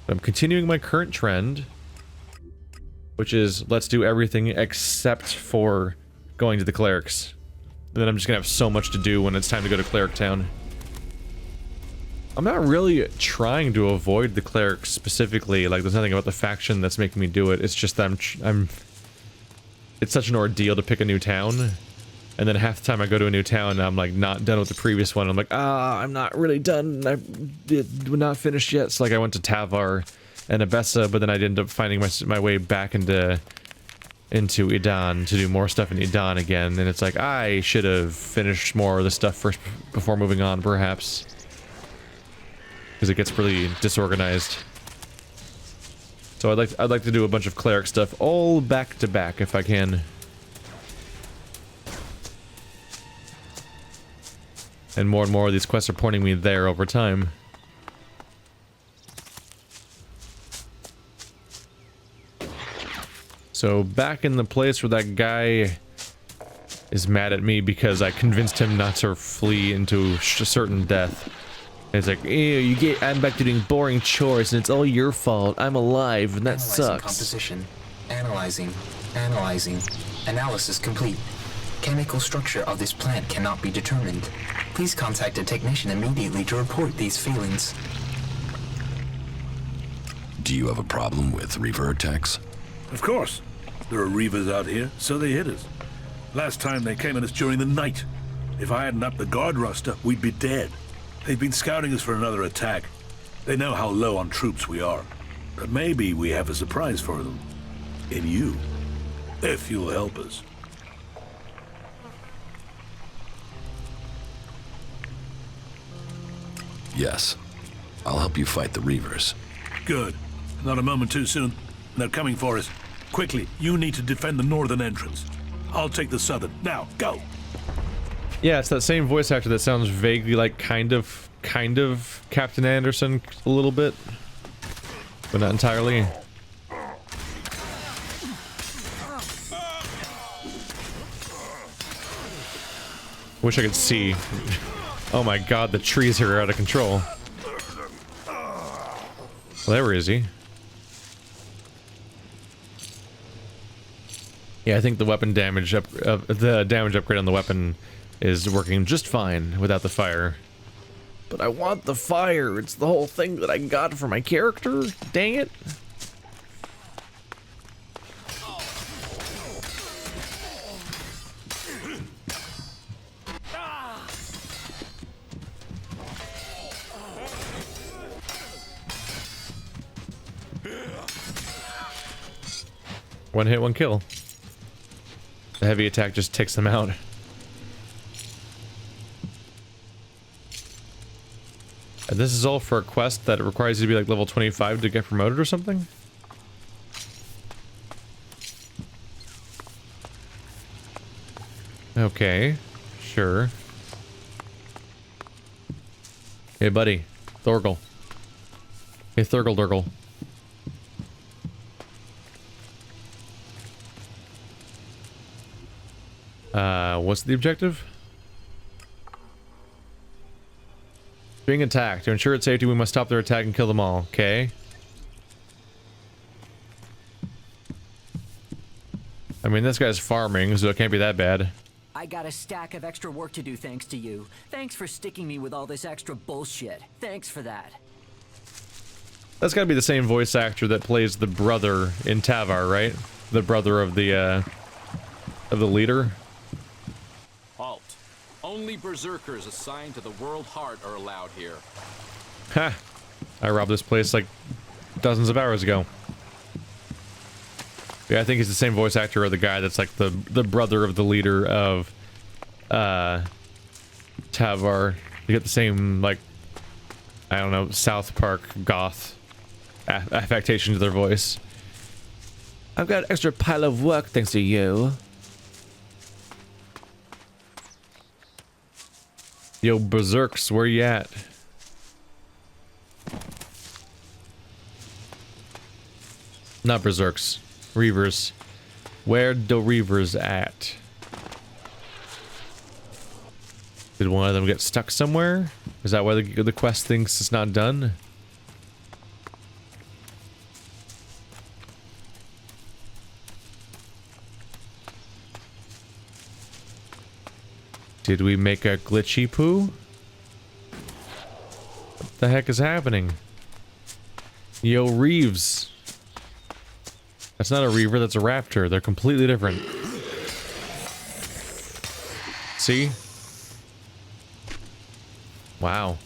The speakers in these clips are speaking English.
I'm continuing my current trend, which is let's do everything except for going to the clerics. And then I'm just gonna have so much to do when it's time to go to Cleric Town. I'm not really trying to avoid the clerics specifically, like there's nothing about the faction that's making me do it. It's just that it's such an ordeal to pick a new town. And then half the time I go to a new town, I'm like not done with the previous one. I'm like, I'm not really done. We're not finished yet. So like I went to Tavar and Abessa, but then I ended up finding my way back into Idan to do more stuff in Idan again. And it's like, I should have finished more of the stuff first before moving on, perhaps. Because it gets really disorganized. So I'd like to do a bunch of cleric stuff all back to back if I can. And more of these quests are pointing me there over time. So back in the place where that guy is mad at me because I convinced him not to flee into certain death. And it's like, ew, I'm back to doing boring chores and it's all your fault. I'm alive and that sucks. Composition. Analyzing. Analysis complete. Chemical structure of this plant cannot be determined. Please contact a technician immediately to report these feelings. Do you have a problem with Reaver attacks? Of course. There are Reavers out here, so they hit us. Last time they came at us during the night. If I hadn't upped the guard roster, we'd be dead. They've been scouting us for another attack. They know how low on troops we are. But maybe we have a surprise for them. In you. If you'll help us. Yes. I'll help you fight the Reavers. Good. Not a moment too soon. They're coming for us. Quickly, you need to defend the northern entrance. I'll take the southern. Now, go! Yeah, it's that same voice actor that sounds vaguely like kind of Captain Anderson a little bit. But not entirely. Wish I could see. Oh my god, the trees here are out of control. Well, where is he? Yeah, I think the weapon damage the damage upgrade on the weapon is working just fine without the fire. But I want the fire. It's the whole thing that I got for my character. Dang it. One hit, one kill. The heavy attack just takes them out. And this is all for a quest that requires you to be like level 25 to get promoted or something? Okay, sure. Hey buddy, Thorgal. Hey Thorgal Durgal. What's the objective? Being attacked. To ensure its safety, we must stop their attack and kill them all. Okay. I mean, this guy's farming, so it can't be that bad. I got a stack of extra work to do thanks to you. Thanks for sticking me with all this extra bullshit. Thanks for that. That's gotta be the same voice actor that plays the brother in Tavar, right? The brother of the leader. Halt. Only berserkers assigned to the World Heart are allowed here. Ha! I robbed this place like dozens of hours ago. Yeah, I think he's the same voice actor of the guy that's like the brother of the leader of Tavar. You get the same, like, I don't know, South Park goth affectation to their voice. I've got an extra pile of work thanks to you. Yo, berserks, where you at? Not berserks. Reavers. Where the Reavers at? Did one of them get stuck somewhere? Is that why the quest thinks it's not done? Did we make a glitchy poo? What the heck is happening? Yo, Reeves. That's not a Reaver, that's a Raptor. They're completely different. See? Wow.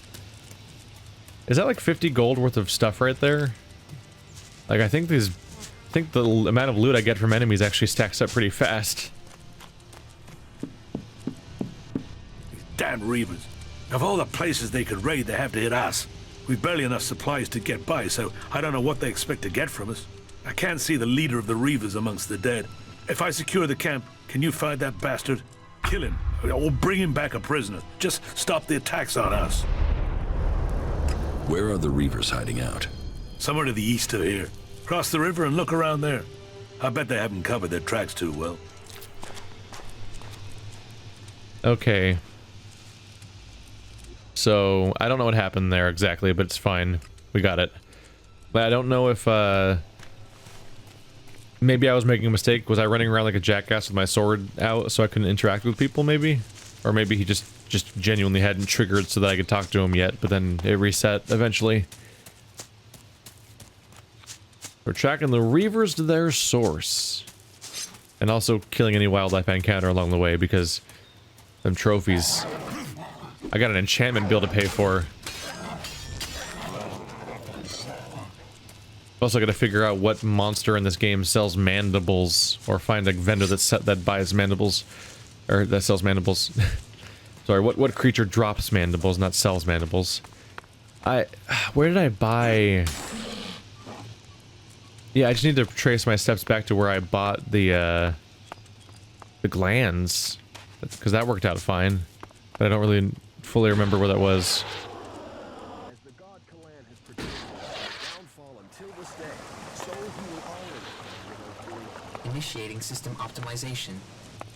Is that like 50 gold worth of stuff right there? Like, I think the amount of loot I get from enemies actually stacks up pretty fast. Damn Reavers. Of all the places they could raid, they have to hit us. We've barely enough supplies to get by, so I don't know what they expect to get from us. I can't see the leader of the Reavers amongst the dead. If I secure the camp, can you find that bastard? Kill him, or bring him back a prisoner. Just stop the attacks on us. Where are the Reavers hiding out? Somewhere to the east of here. Cross the river and look around there. I bet they haven't covered their tracks too well. Okay. So, I don't know what happened there exactly, but it's fine. We got it. But I don't know if, maybe I was making a mistake. Was I running around like a jackass with my sword out so I couldn't interact with people, maybe? Or maybe he just genuinely hadn't triggered so that I could talk to him yet, but then it reset eventually. We're tracking the Reavers to their source. And also killing any wildlife I encounter along the way, because them trophies. I got an enchantment bill to pay for. Also got to figure out what monster in this game sells mandibles, or find a vendor that buys mandibles, or that sells mandibles. Sorry, what creature drops mandibles, not sells mandibles? Where did I buy? Yeah, I just need to trace my steps back to where I bought the glands, because that worked out fine. But I don't really fully remember where that was. As the god Magalan has predicted downfall until this day, so he will always. Initiating system optimization.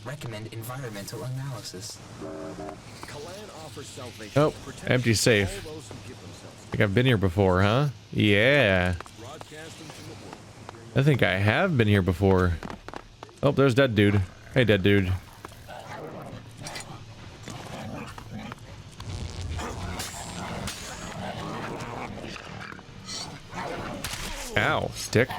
Recommend environmental analysis. Magalan offers salvation. Oh, empty safe. All those who give themselves. I think I've been here before, huh? Yeah. Broadcasting from the world. I think I have been here before. Oh, there's dead dude. Hey, dead dude. Ow, dick.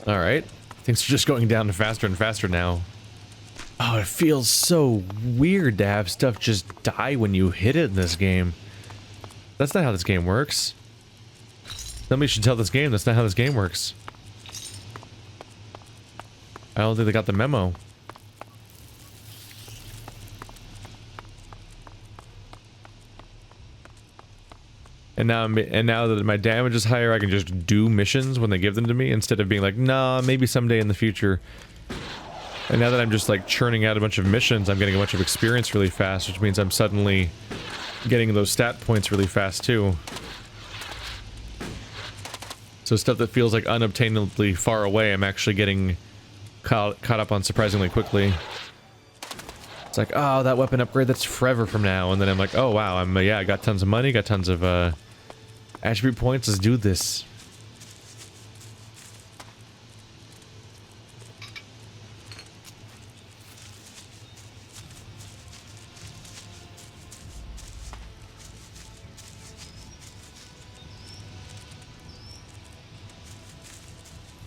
Alright. Things are just going down faster and faster now. Oh, it feels so weird to have stuff just die when you hit it in this game. That's not how this game works. Somebody should tell this game that's not how this game works. I don't think they got the memo. And now that my damage is higher, I can just do missions when they give them to me instead of being like, nah, maybe someday in the future. And now that I'm just like churning out a bunch of missions, I'm getting a bunch of experience really fast, which means I'm suddenly getting those stat points really fast too. So stuff that feels like unobtainably far away, I'm actually getting caught up on surprisingly quickly. It's like, oh, that weapon upgrade, that's forever from now. And then I'm like, oh wow, yeah, I got tons of money, got tons of attribute points, let's do this.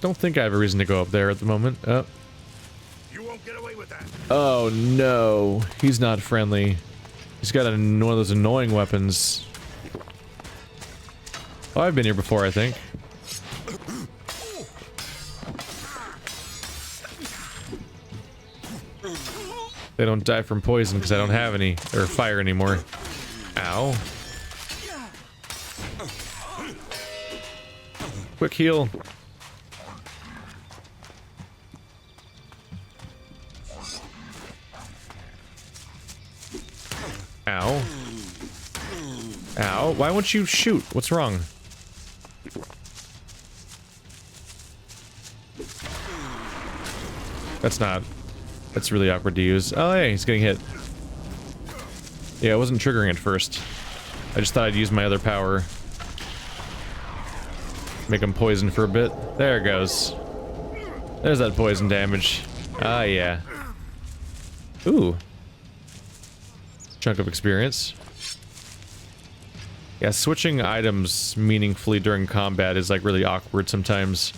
Don't think I have a reason to go up there at the moment. Oh. You won't get away with that. Oh no, he's not friendly. He's got one of those annoying weapons. Oh, I've been here before, I think. They don't die from poison because I don't have any, or fire anymore. Ow. Quick heal. Ow. Ow. Why won't you shoot? What's wrong? That's really awkward to use. Oh, hey, he's getting hit. Yeah, I wasn't triggering at first. I just thought I'd use my other power. Make him poison for a bit. There it goes. There's that poison damage. Ah, yeah. Ooh. Chunk of experience. Yeah, switching items meaningfully during combat is like really awkward sometimes.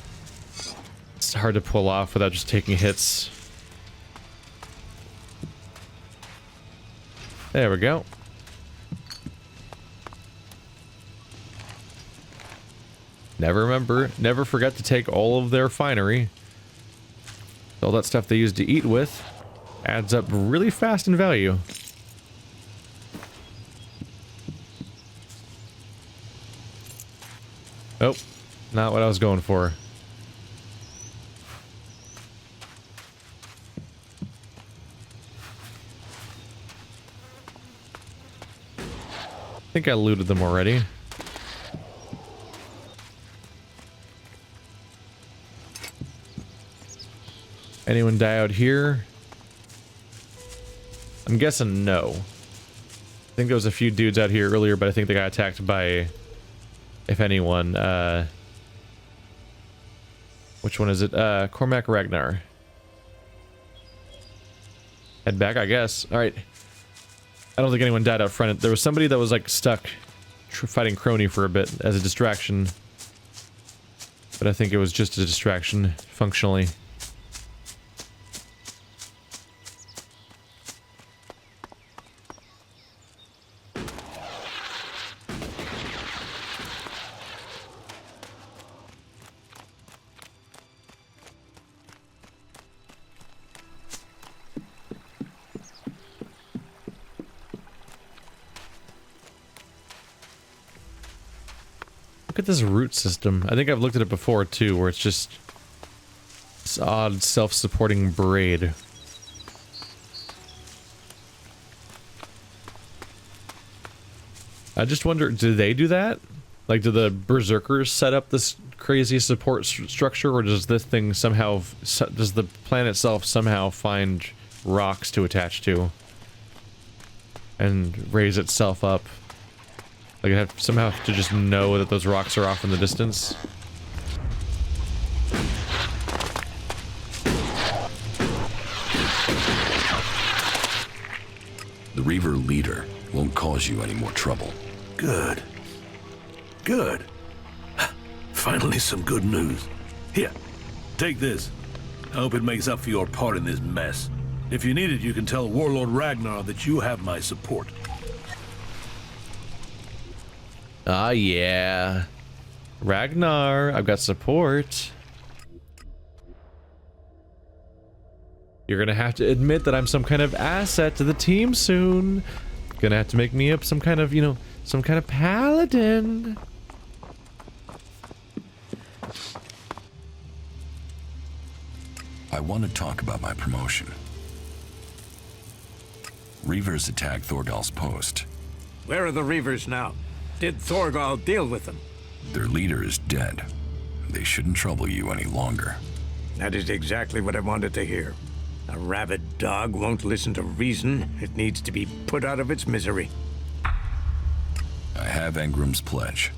It's hard to pull off without just taking hits. There we go. Never forget to take all of their finery. All that stuff they use to eat with adds up really fast in value. Oh, not what I was going for. I think I looted them already. Anyone die out here? I'm guessing no. I think there was a few dudes out here earlier, but I think they got attacked by, if anyone, which one is it? Cormac Ragnar. Head back, I guess. Alright. I don't think anyone died out front. There was somebody that was like stuck fighting Crony for a bit as a distraction. But I think it was just a distraction, functionally. Look at this root system. I think I've looked at it before too, where it's just this odd self-supporting braid. I just wonder, do they do that? Like, do the berserkers set up this crazy support structure, or does this thing somehow, does the planet itself somehow find rocks to attach to and raise itself up? Like, I have somehow to just know that those rocks are off in the distance. The Reaver leader won't cause you any more trouble. Good. Good. Finally some good news. Here, take this. I hope it makes up for your part in this mess. If you need it, you can tell Warlord Ragnar that you have my support. Ah, yeah. Ragnar, I've got support. You're gonna have to admit that I'm some kind of asset to the team soon. Gonna have to make me up some kind of, you know, some kind of paladin. I want to talk about my promotion. Reavers attacked Thorgal's post. Where are the Reavers now? Did Thorgal deal with them? Their leader is dead. They shouldn't trouble you any longer. That is exactly what I wanted to hear. A rabid dog won't listen to reason. It needs to be put out of its misery. I have Angram's pledge.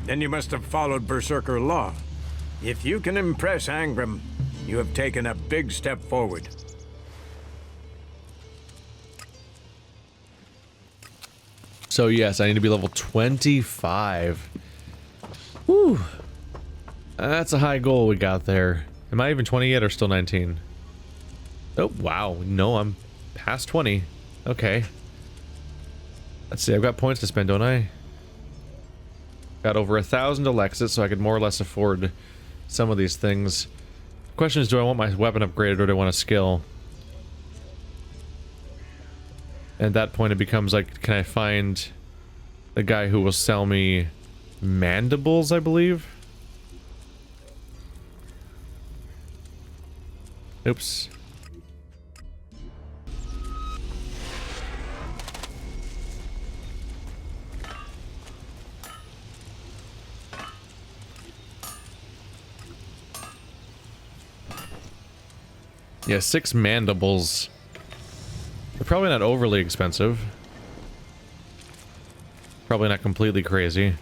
Then you must have followed Berserker law. If you can impress Angram, you have taken a big step forward. So yes, I need to be level 25. Whew. That's a high goal we got there. Am I even 20 yet or still 19? Oh, wow. No, I'm past 20. Okay. Let's see, I've got points to spend, don't I? Got over 1,000 Alexis, so I could more or less afford some of these things. The question is, do I want my weapon upgraded or do I want a skill? At that point it becomes like, can I find the guy who will sell me mandibles, I believe? Oops. Yeah, 6 mandibles. They're probably not overly expensive. Probably not completely crazy.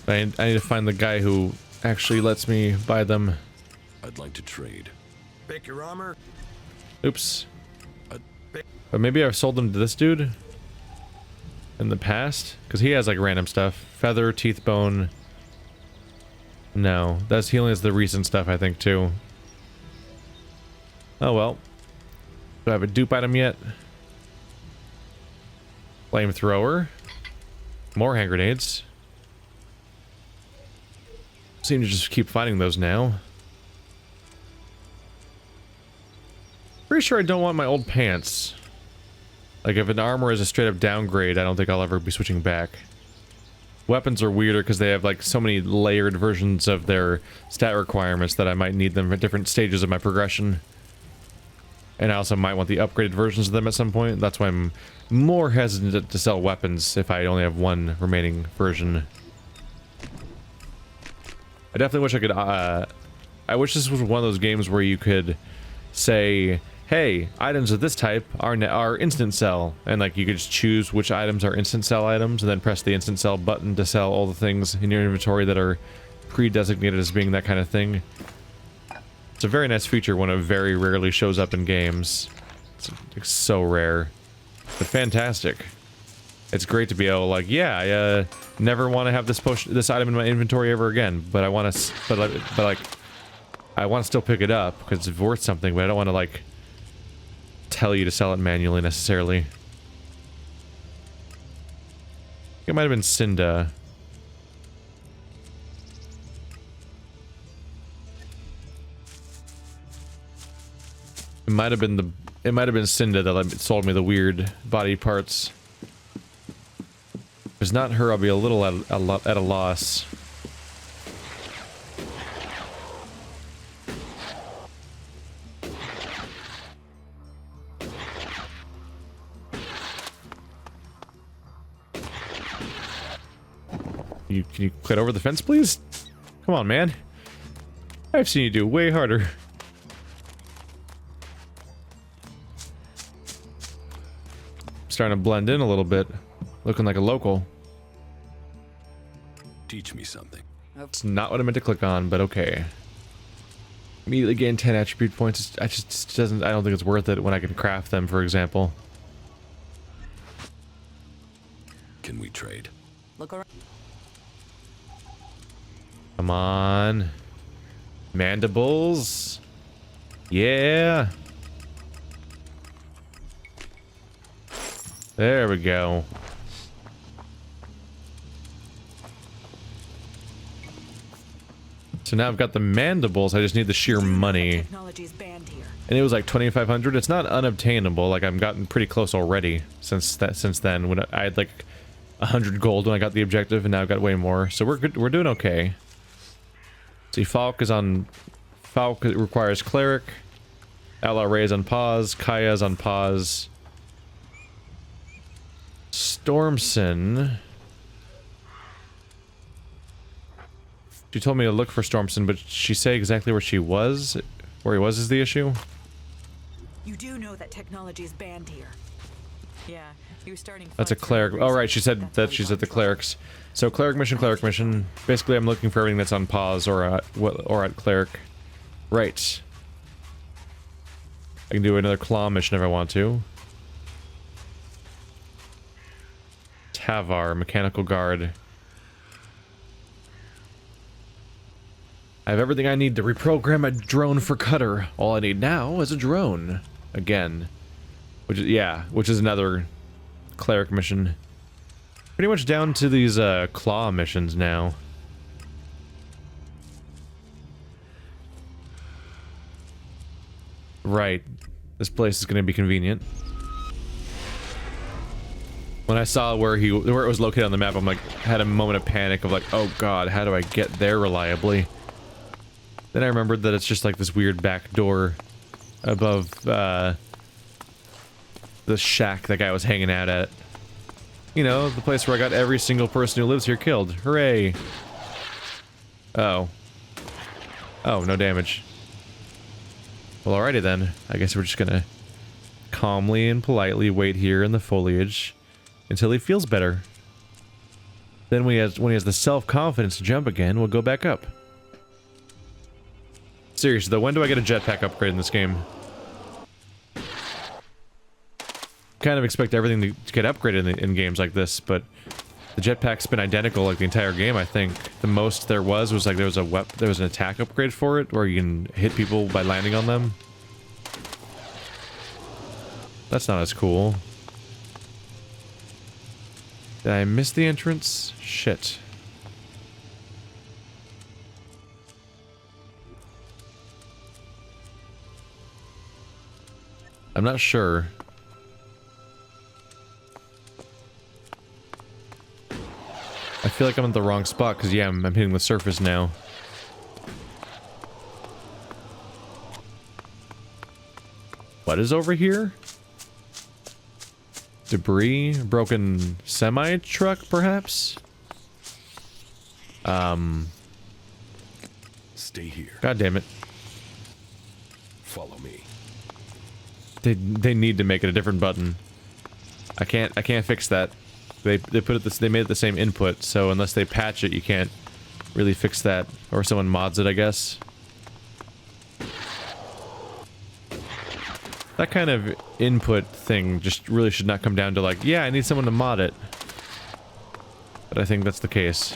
I need to find the guy who actually lets me buy them. I'd like to trade. Pick your armor. Oops. But maybe I've sold them to this dude in the past? Because he has like random stuff. Feather, teeth bone. No, that's he only has the recent stuff, I think, too. Oh well. Do I have a dupe item yet? Flamethrower. More hand grenades. Seem to just keep finding those now. Pretty sure I don't want my old pants. Like, if an armor is a straight up downgrade, I don't think I'll ever be switching back. Weapons are weirder because they have, like, so many layered versions of their stat requirements that I might need them at different stages of my progression. And I also might want the upgraded versions of them at some point. That's why I'm more hesitant to sell weapons if I only have one remaining version. I definitely wish I could, I wish this was one of those games where you could say, hey, items of this type are instant sell, and like you could just choose which items are instant sell items, and then press the instant sell button to sell all the things in your inventory that are pre-designated as being that kind of thing. It's a very nice feature when it very rarely shows up in games. It's so rare, but fantastic. It's great to be able, like, yeah, I never want to have this item in my inventory ever again, but I want to, but like, I want to still pick it up because it's worth something, but I don't want to like tell you to sell it manually necessarily. It might have been Cinda. It might have been Cinda that sold me the weird body parts. If it's not her, I'll be a little at a loss. Can you get over the fence, please? Come on, man. I've seen you do way harder. Starting to blend in a little bit. Looking like a local. Teach me something. It's not what I meant to click on, but okay. Immediately gain 10 attribute points. I just doesn't. I don't think it's worth it when I can craft them, for example. Can we trade? Look around. Come on. Mandibles. Yeah. There we go. So now I've got the mandibles, I just need the sheer money. And it was like 2,500. It's not unobtainable, like I've gotten pretty close already since then. When I had like 100 gold when I got the objective, and now I've got way more. So we're good, we're doing okay. See, Falk requires Cleric. Outlaw Ray is on pause. Kaya is on pause. Stormson. She told me to look for Stormson, but she say exactly where she was? Where he was is the issue? You do know that technology is banned here. Yeah, he was starting. That's a cleric. Oh, right, she said that she's at the clerics. So cleric mission. Basically, I'm looking for everything that's on pause or at cleric. Right. I can do another claw mission if I want to. Tavar, mechanical guard. I have everything I need to reprogram a drone for Cutter. All I need now is a drone. Again. Which is another cleric mission. Pretty much down to these claw missions now. Right. This place is going to be convenient. When I saw where it was located on the map, I'm like, had a moment of panic of like, oh god, how do I get there reliably? Then I remembered that it's just like this weird back door above the shack that guy was hanging out at. You know, the place where I got every single person who lives here killed. Hooray! Oh. Oh, no damage. Well, alrighty then. I guess we're just gonna calmly and politely wait here in the foliage until he feels better. Then when he has the self-confidence to jump again, we'll go back up. Seriously though, when do I get a jetpack upgrade in this game? Kind of expect everything to get upgraded in games like this, but the jetpack's been identical like the entire game. I think the most there was like there was an attack upgrade for it, where you can hit people by landing on them. That's not as cool. Did I miss the entrance? Shit. I'm not sure. I feel like I'm at the wrong spot because, yeah, I'm hitting the surface now. What is over here? Debris? Broken semi-truck, perhaps? Stay here. God damn it. Follow me. They need to make it a different button. I can't fix that. They made it the same input, so unless they patch it, you can't really fix that. Or someone mods it, I guess. That kind of input thing just really should not come down to like, yeah, I need someone to mod it. But I think that's the case.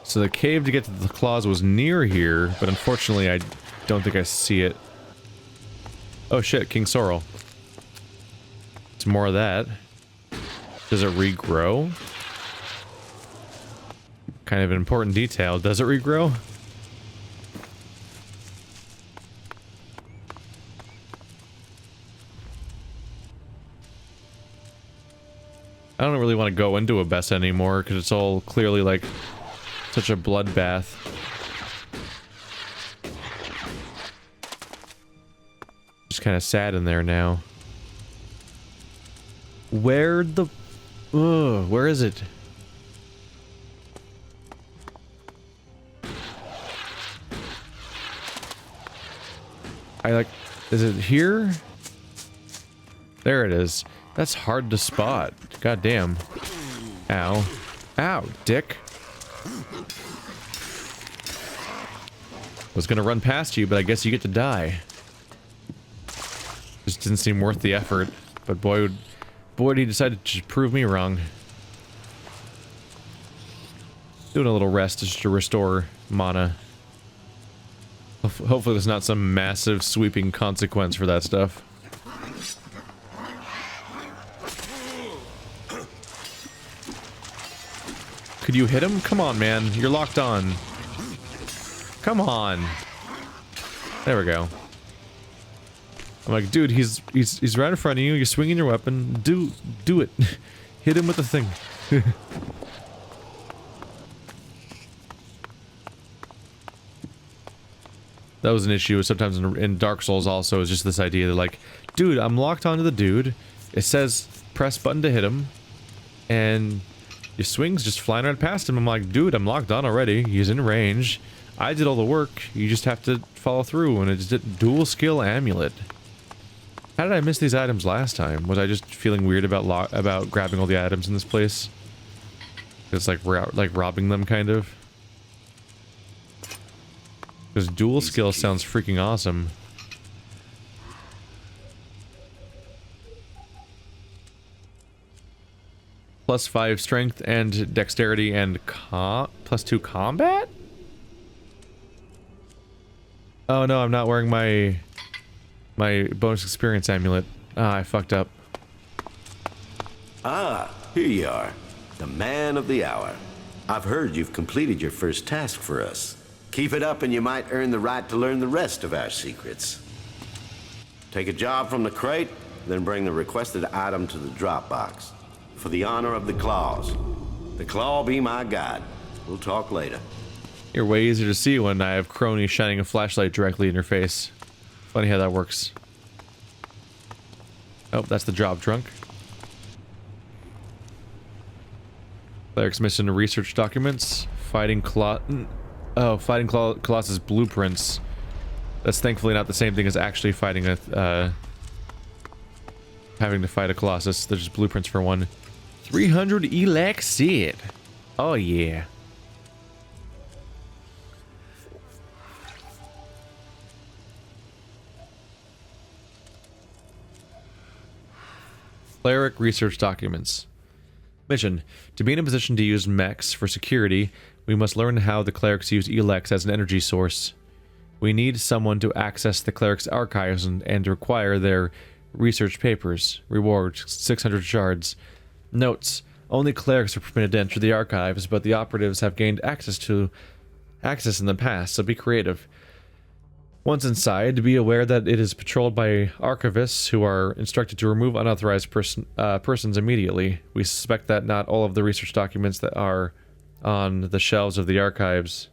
So the cave to get to the claws was near here, but unfortunately I don't think I see it. Oh shit, King Sorrel. It's more of that. Does it regrow? Kind of an important detail. Does it regrow? I don't really want to go into Abessa anymore because it's all clearly like such a bloodbath. Just kind of sad in there now. Where the... Ugh, where is it? Is it here? There it is. That's hard to spot. God damn. Ow. Ow, dick. Was gonna run past you, but I guess you get to die. Just didn't seem worth the effort. But boy, did he decide to prove me wrong. Doing a little rest just to restore mana. Hopefully there's not some massive sweeping consequence for that stuff. Could you hit him? Come on, man. You're locked on. Come on. There we go. I'm like, dude, he's right in front of you. You're swinging your weapon. Do it. Hit him with the thing. That was an issue sometimes in Dark Souls also, is just this idea that like, dude, I'm locked onto the dude. It says press button to hit him. And your swing's just flying right past him. I'm like, dude, I'm locked on already. He's in range. I did all the work. You just have to follow through. And it's a dual skill amulet. How did I miss these items last time? Was I just feeling weird about grabbing all the items in this place? It's like robbing them, kind of. Because dual skill sounds freaking awesome. +5 strength and dexterity and +2 combat? Oh no, I'm not wearing my bonus experience amulet. Ah, I fucked up. Ah, here you are. The man of the hour. I've heard you've completed your first task for us. Keep it up and you might earn the right to learn the rest of our secrets. Take a job from the crate, then bring the requested item to the drop box. For the honor of the claws. The claw be my guide. We'll talk later. You're way easier to see when I have cronies shining a flashlight directly in your face. Funny how that works. Oh, that's the job trunk. Cleric's missing research documents. Fighting Colossus blueprints. That's thankfully not the same thing as actually fighting a having to fight a Colossus. There's just blueprints for one. 300 ELEX it. Oh yeah. Cleric research documents. Mission. To be in a position to use mechs for security, we must learn how the clerics use ELEX as an energy source. We need someone to access the cleric's archives and acquire their research papers. Reward 600 shards. Notes. Only clerics are permitted to enter the archives, but the operatives have gained access in the past, so be creative. Once inside, be aware that it is patrolled by archivists who are instructed to remove unauthorized persons immediately. We suspect that not all of the research documents that are on the shelves of the archives.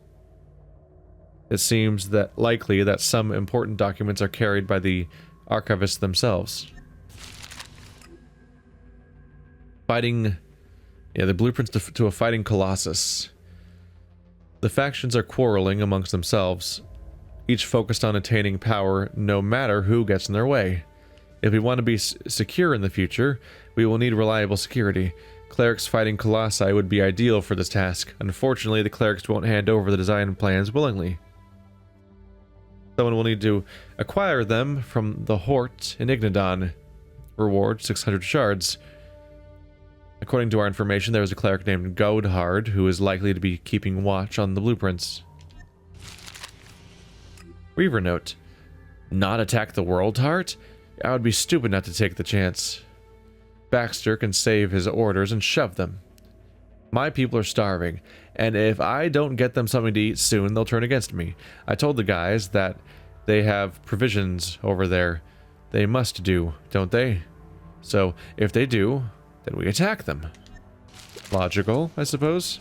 It seems that likely that some important documents are carried by the archivists themselves. Fighting... Yeah, the blueprints to a fighting Colossus. The factions are quarreling amongst themselves, each focused on attaining power no matter who gets in their way. If we want to be secure in the future, we will need reliable security. Clerics fighting Colossi would be ideal for this task. Unfortunately, the clerics won't hand over the design plans willingly. Someone will need to acquire them from the Hort in Ignadon. Reward 600 shards. According to our information, there is a cleric named Godhard who is likely to be keeping watch on the blueprints. Reaver note. Not attack the world heart? I would be stupid not to take the chance. Baxter can save his orders and shove them. My people are starving, and if I don't get them something to eat soon, they'll turn against me. I told the guys that they have provisions over there. They must do, don't they? So, if they do, then we attack them. Logical, I suppose.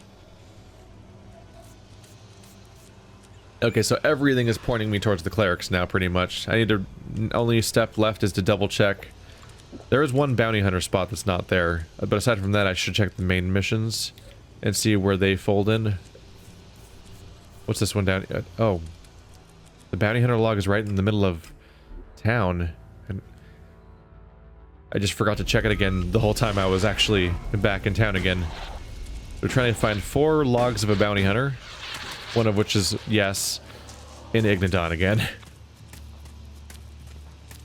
Okay, so everything is pointing me towards the clerics now, pretty much. I need to... Only step left is to double check. There is one bounty hunter spot that's not there. But aside from that, I should check the main missions and see where they fold in. What's this one down? Oh. The bounty hunter log is right in the middle of town. And I just forgot to check it again the whole time I was actually back in town again. We're trying to find 4 logs of a bounty hunter. One of which is, yes, in Ignadon again.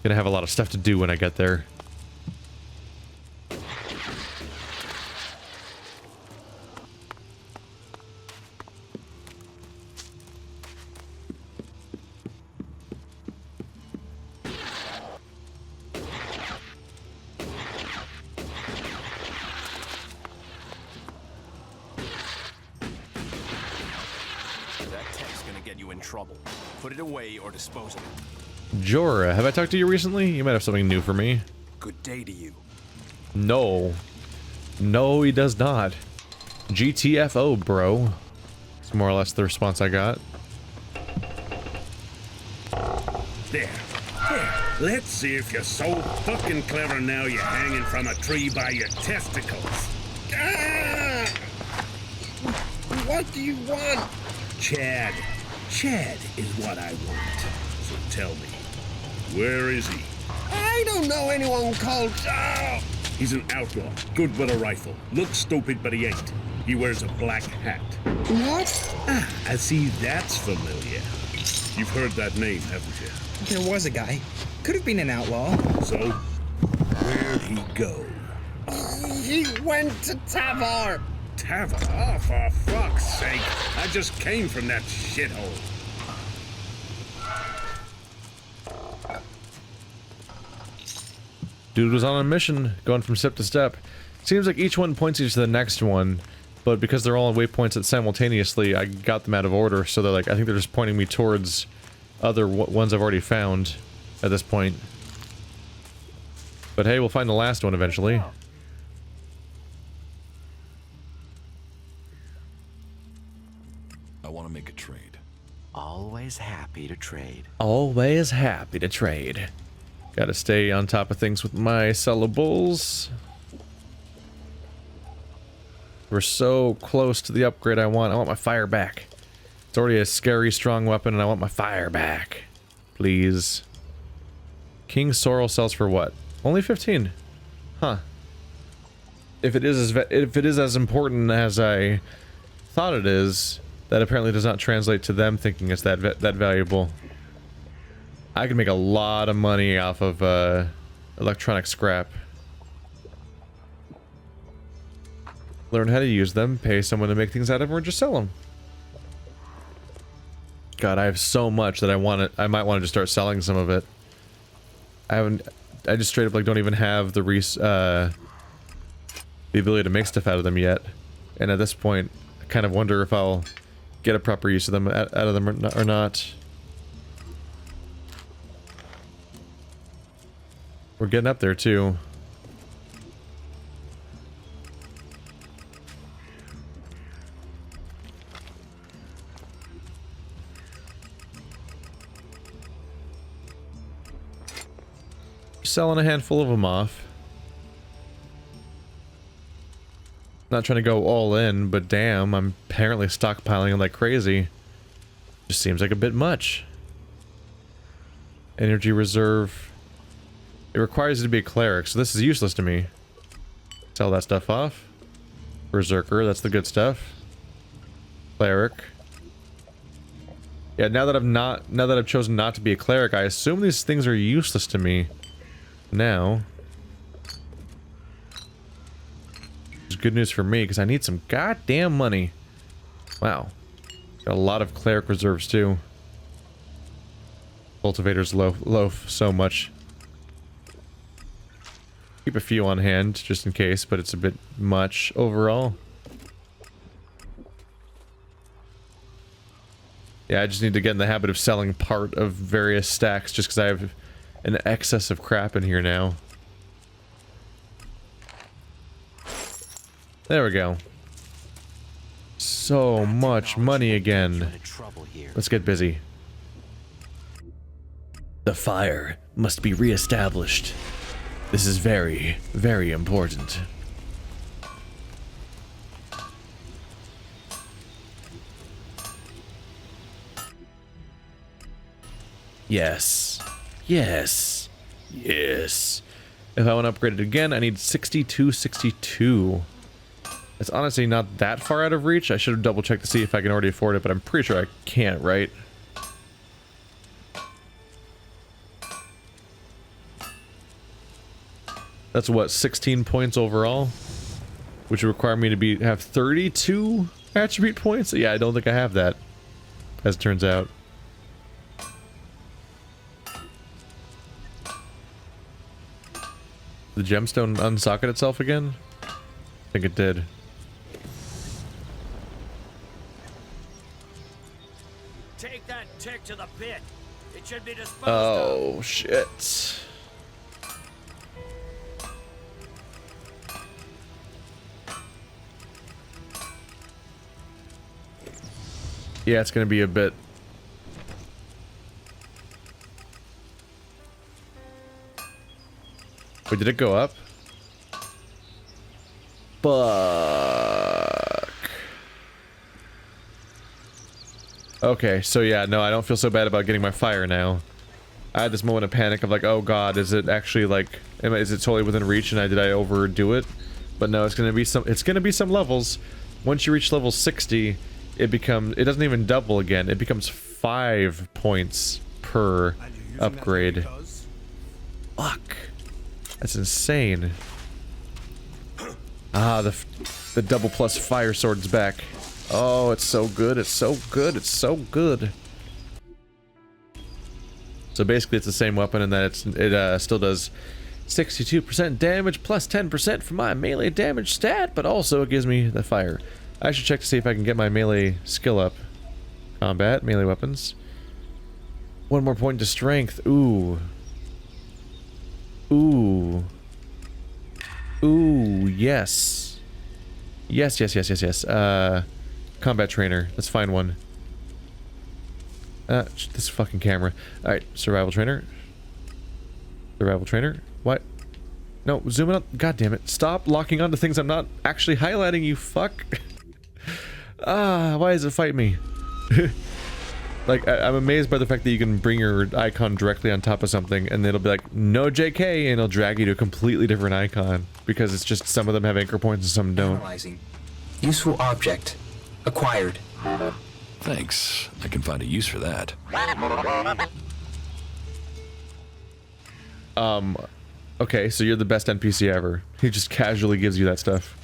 Gonna have a lot of stuff to do when I get there. Put it away or dispose of it. Jorah, have I talked to you recently? You might have something new for me. Good day to you. No. No, he does not. GTFO, bro. It's more or less the response I got. There. Let's see if you're so fucking clever now you're hanging from a tree by your testicles. Ah! What do you want? Chad. Chad is what I want. So tell me, where is he? I don't know anyone called... Oh! He's an outlaw, good with a rifle. Looks stupid, but he ain't. He wears a black hat. What? Ah, I see that's familiar. You've heard that name, haven't you? There was a guy. Could have been an outlaw. So, where'd he go? He went to Tavar. Tavar? Oh, for fuck's sake. I just came from that shithole. Dude was on a mission, going from step to step. Seems like each one points you to the next one, but because they're all on waypoints simultaneously, I got them out of order, so they're like, I think they're just pointing me towards other ones I've already found at this point. But hey, we'll find the last one eventually. I want to make a trade. Always happy to trade. Always happy to trade. Gotta stay on top of things with my sellables. We're so close to the upgrade I want. I want my fire back. It's already a scary strong weapon and I want my fire back. Please. King Sorrel sells for what? Only 15. Huh. If it is as important as I thought it is, that apparently does not translate to them thinking it's that valuable. I can make a lot of money off of electronic scrap. Learn how to use them, pay someone to make things out of them, or just sell them. God, I have so much that I might want to just start selling some of it. I just straight up like don't even have the ability to make stuff out of them yet. And at this point, I kind of wonder if I'll get a proper use of them out of them or not. We're getting up there too. Selling a handful of them off. Not trying to go all in, but damn, I'm apparently stockpiling them like crazy. Just seems like a bit much. Energy reserve. It requires you to be a cleric, so this is useless to me. Sell that stuff off. Berserker, that's the good stuff. Cleric. Yeah, now that I've chosen not to be a cleric, I assume these things are useless to me. Now, it's good news for me because I need some goddamn money. Wow, got a lot of cleric reserves too. Cultivators loaf so much. Keep a few on hand just in case, but it's a bit much overall. Yeah, I just need to get in the habit of selling part of various stacks just because I have an excess of crap in here now. There we go. So much money again. Let's get busy. The fire must be re-established. This is very, very important. Yes. Yes. Yes. If I want to upgrade it again, I need 62. It's honestly not that far out of reach. I should have double checked to see if I can already afford it, but I'm pretty sure I can't, right? That's what, 16 points overall? Which would require me to have 32 attribute points? Yeah, I don't think I have that, as it turns out. The gemstone unsocket itself again? I think it did. Take that tick to the pit. It should be disposed of. Shit. Yeah, it's gonna be a bit. Wait, did it go up? Fuck. Okay, so yeah, no, I don't feel so bad about getting my fire now. I had this moment of panic of like, oh god, is it actually like, is it totally within reach and did I overdo it? But no, it's gonna be some levels. Once you reach level 60, it doesn't even double again. It becomes 5 points per upgrade. Fuck. That's insane. Ah, the double plus fire sword's back. Oh, it's so good. It's so good. It's so good. So basically, it's the same weapon in that it still does 62% damage plus 10% for my melee damage stat, but also it gives me the fire. I should check to see if I can get my melee skill up. Combat, melee weapons. 1 more point to strength. Ooh. Ooh. Ooh, yes. Yes. Combat trainer. Let's find one. This fucking camera. Alright, survival trainer. Survival trainer. What? No, zoom it up. God damn it. Stop locking onto things I'm not actually highlighting, you fuck. Why does it fight me? Like, I'm amazed by the fact that you can bring your icon directly on top of something, and it'll be like, no JK, and it'll drag you to a completely different icon, because it's just some of them have anchor points and some don't. Analyzing. Useful object. Acquired. Thanks. I can find a use for that. Okay, so you're the best NPC ever. He just casually gives you that stuff.